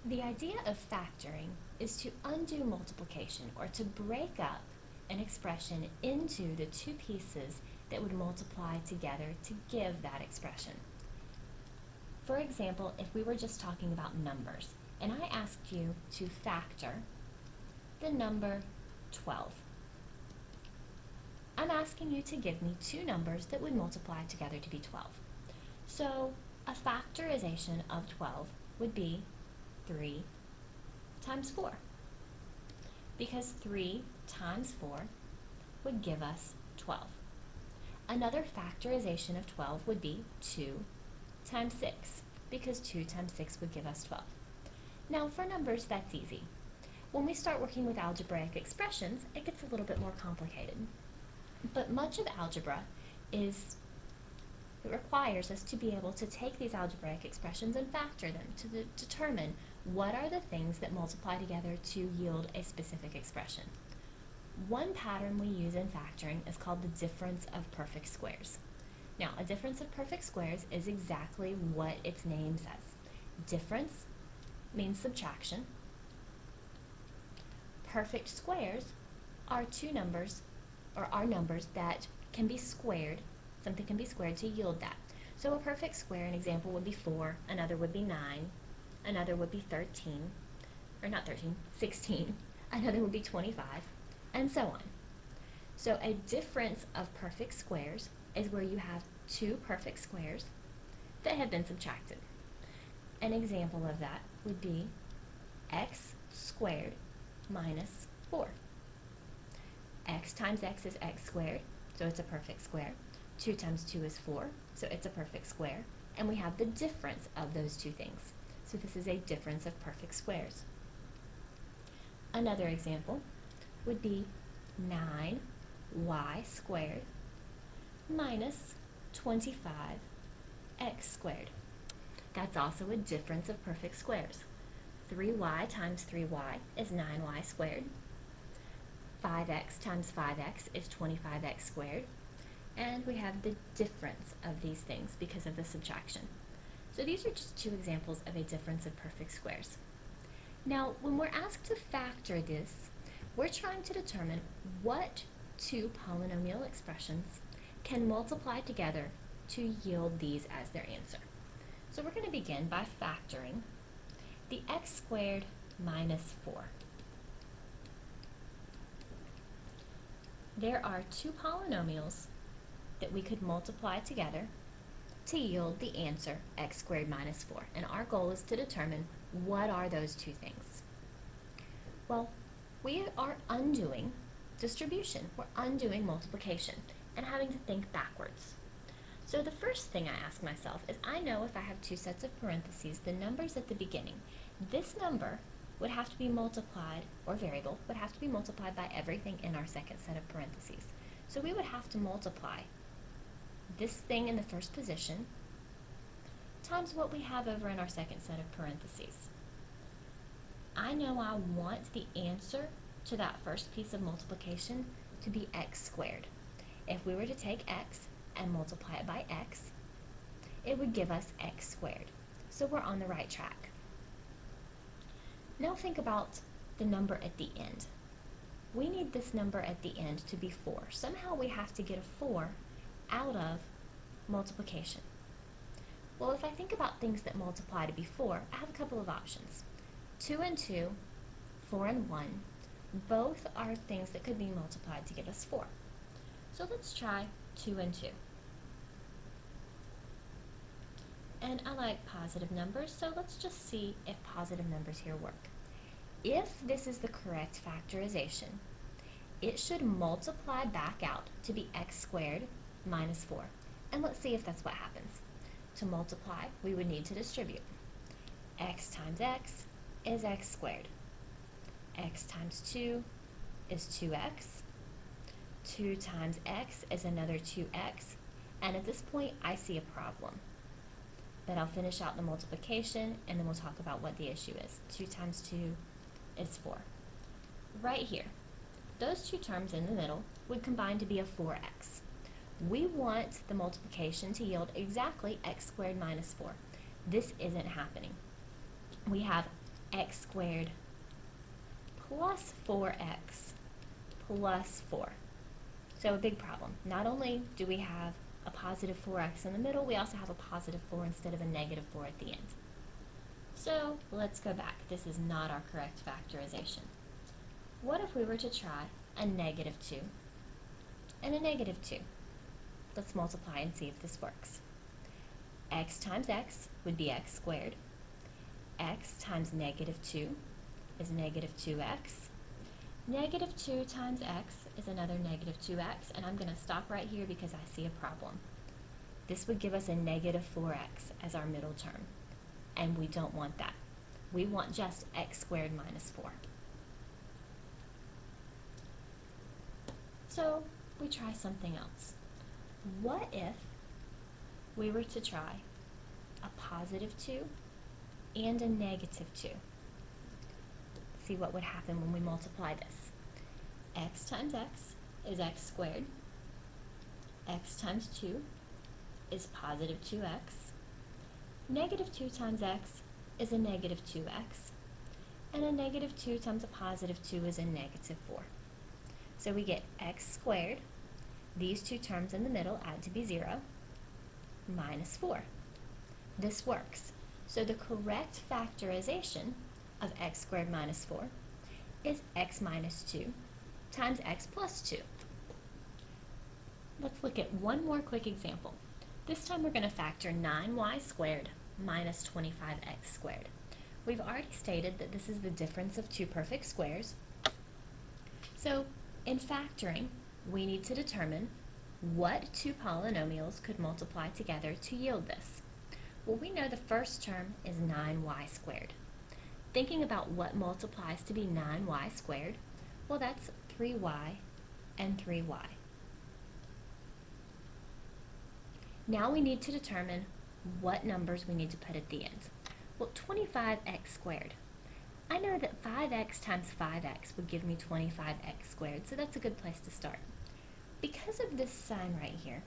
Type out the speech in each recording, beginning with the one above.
The idea of factoring is to undo multiplication, or to break up an expression into the two pieces that would multiply together to give that expression. For example, if we were just talking about numbers, and I asked you to factor the number 12, I'm asking you to give me two numbers that would multiply together to be 12. So a factorization of 12 would be 3 times 4, because 3 times 4 would give us 12. Another factorization of 12 would be 2 times 6, because 2 times 6 would give us 12. Now for numbers, that's easy. When we start working with algebraic expressions, it gets a little bit more complicated. But much of algebra it requires us to be able to take these algebraic expressions and factor them to determine what are the things that multiply together to yield a specific expression. One pattern we use in factoring is called the difference of perfect squares. Now, a difference of perfect squares is exactly what its name says. Difference means subtraction. Perfect squares are two numbers, or are numbers that can be squared. Something can be squared to yield that. So a perfect square, an example would be 4, another would be 9, another would be 13, or not 13, 16, another would be 25, and so on. So a difference of perfect squares is where you have two perfect squares that have been subtracted. An example of that would be x squared minus 4. X times x is x squared, so it's a perfect square. 2 times 2 is 4, so it's a perfect square. And we have the difference of those two things. So this is a difference of perfect squares. Another example would be 9y squared minus 25x squared. That's also a difference of perfect squares. 3y times 3y is 9y squared. 5x times 5x is 25x squared. And we have the difference of these things because of the subtraction. So these are just two examples of a difference of perfect squares. Now, when we're asked to factor this, we're trying to determine what two polynomial expressions can multiply together to yield these as their answer. So we're going to begin by factoring the x squared minus 4. There are two polynomials that we could multiply together to yield the answer x squared minus 4. And our goal is to determine what are those two things. Well, we are undoing distribution. We're undoing multiplication and having to think backwards. So the first thing I ask myself is, I know if I have two sets of parentheses, the numbers at the beginning, this number would have to be multiplied, or variable, would have to be multiplied by everything in our second set of parentheses. So we would have to multiply this thing in the first position times what we have over in our second set of parentheses. I know I want the answer to that first piece of multiplication to be x squared. If we were to take x and multiply it by x, it would give us x squared. So we're on the right track. Now think about the number at the end. We need this number at the end to be 4. Somehow we have to get a 4 out of multiplication. Well, if I think about things that multiply to be 4, I have a couple of options. 2 and 2, 4 and 1, both are things that could be multiplied to give us 4. So let's try 2 and 2. And I like positive numbers, so let's just see if positive numbers here work. If this is the correct factorization, it should multiply back out to be x squared minus 4. And let's see if that's what happens. To multiply, we would need to distribute. X times x is x squared. X times 2 is 2x. 2 times x is another 2x. And at this point, I see a problem. But I'll finish out the multiplication, and then we'll talk about what the issue is. 2 times 2 is 4. Right here, those two terms in the middle would combine to be a 4x. We want the multiplication to yield exactly x squared minus 4. This isn't happening. We have x squared plus 4x plus 4. So a big problem. Not only do we have a positive 4x in the middle, we also have a positive 4 instead of a negative 4 at the end. So let's go back. This is not our correct factorization. What if we were to try a negative 2 and a negative 2? Let's multiply and see if this works. X times x would be x squared. X times negative 2 is negative 2x. Negative 2 times x is another negative 2x, and I'm going to stop right here because I see a problem. This would give us a negative 4x as our middle term, and we don't want that. We want just x squared minus 4. So we try something else. What if we were to try a positive 2 and a negative 2? See what would happen when we multiply this. X times x is x squared. X times 2 is positive 2x. Negative 2 times x is a negative 2x. And a negative 2 times a positive 2 is a negative 4. So we get x squared. These two terms in the middle add to be 0, minus 4. This works. So the correct factorization of x squared minus 4 is x minus 2 times x plus 2. Let's look at one more quick example. This time we're going to factor 9y squared minus 25x squared. We've already stated that this is the difference of two perfect squares. So in factoring, we need to determine what two polynomials could multiply together to yield this. Well, we know the first term is 9y squared. Thinking about what multiplies to be 9y squared, well, that's 3y and 3y. Now we need to determine what numbers we need to put at the end. Well, 25x squared. I know that 5x times 5x would give me 25x squared, so that's a good place to start. Because of this sign right here,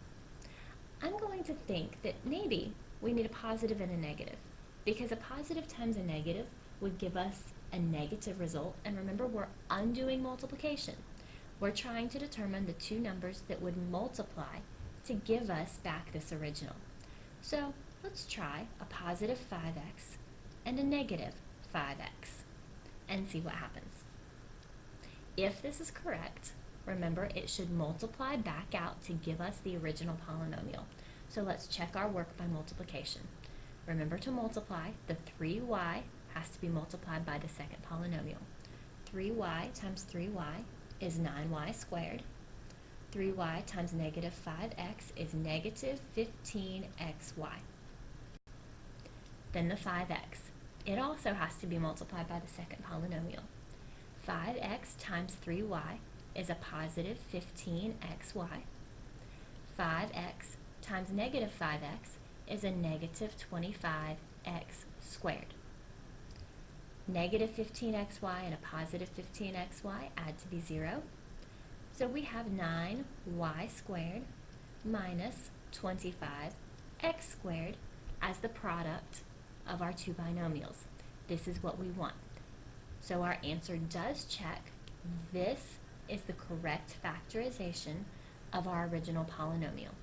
I'm going to think that maybe we need a positive and a negative, because a positive times a negative would give us a negative result, and remember, we're undoing multiplication. We're trying to determine the two numbers that would multiply to give us back this original. So let's try a positive 5x and a negative 5x and see what happens. If this is correct, remember, it should multiply back out to give us the original polynomial. So let's check our work by multiplication. Remember, to multiply, the 3y has to be multiplied by the second polynomial. 3y times 3y is 9y squared. 3y times negative 5x is negative 15xy. Then the 5x. It also has to be multiplied by the second polynomial. 5x times 3y is a positive 15xy. 5x times negative 5x is a negative 25x squared. Negative 15xy and a positive 15xy add to be 0. So we have 9y squared minus 25x squared as the product of our two binomials. This is what we want. So our answer does check. This is the correct factorization of our original polynomial.